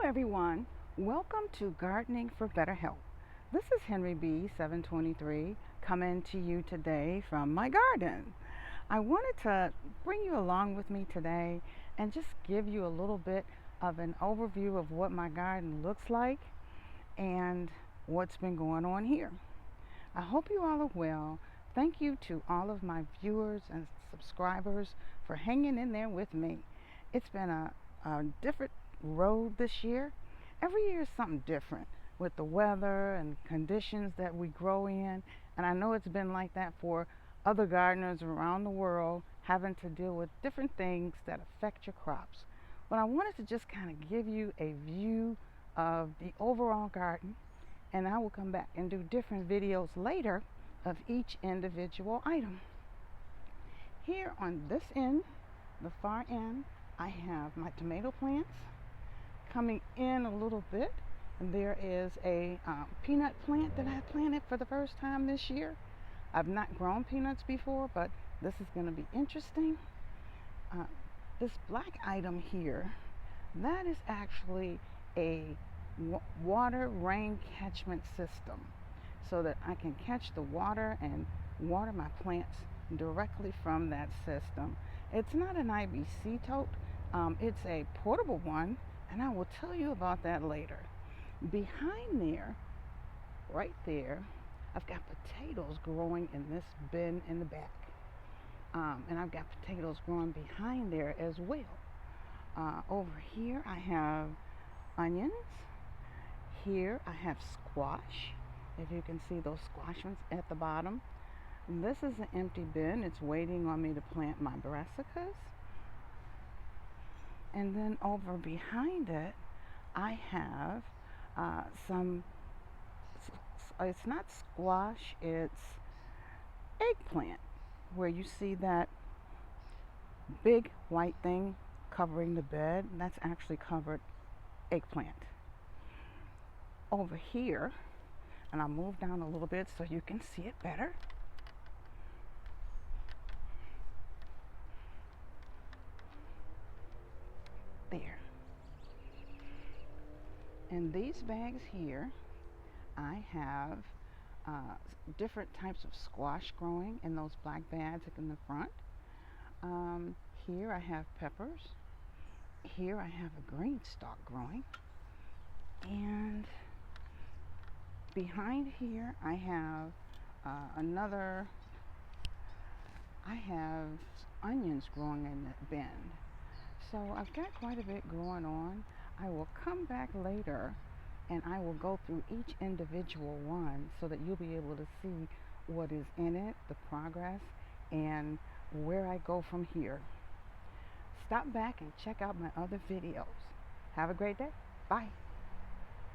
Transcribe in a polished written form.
everyone, welcome to Gardening for Better Health. This is Henry B. 723 coming to you today from my garden. I wanted to bring you along with me today and just give you a little bit of an overview of what my garden looks like and what's been going on here. I hope you all are well. Thank you to all of my viewers and subscribers for hanging in there with me. It's been a different road this year. Every year is something different with the weather and conditions that we grow in, and I know it's been like that for other gardeners around the world, having to deal with different things that affect your crops. But I wanted to just kind of give you a view of the overall garden, and I will come back and do different videos later of each individual item. Here on this end, the far end, I have my tomato plants. Coming in a little bit, and there is a peanut plant that I planted for the first time this year. I've not grown peanuts before, but this is going to be interesting. This black item here, that is actually a water rain catchment system, so that I can catch the water and water my plants directly from that system. It's not an IBC tote, it's a portable one, and I will tell you about that later. Behind there, right there, I've got potatoes growing in this bin in the back. And I've got potatoes growing behind there as well. Over here I have onions. Here I have squash. If you can see those squash ones at the bottom. This is an empty bin. It's waiting on me to plant my brassicas. And then over behind it, I have it's not squash, it's eggplant, where you see that big white thing covering the bed. That's actually covered eggplant. Over here, and I'll move down a little bit so you can see it better. There. In these bags here, I have different types of squash growing in those black bags in the front. Here I have peppers. Here I have a green stalk growing. And behind here I have I have onions growing in that bin. So I've got quite a bit going on. I will come back later and I will go through each individual one so that you'll be able to see what is in it, the progress, and where I go from here. Stop back and check out my other videos. Have a great day. Bye.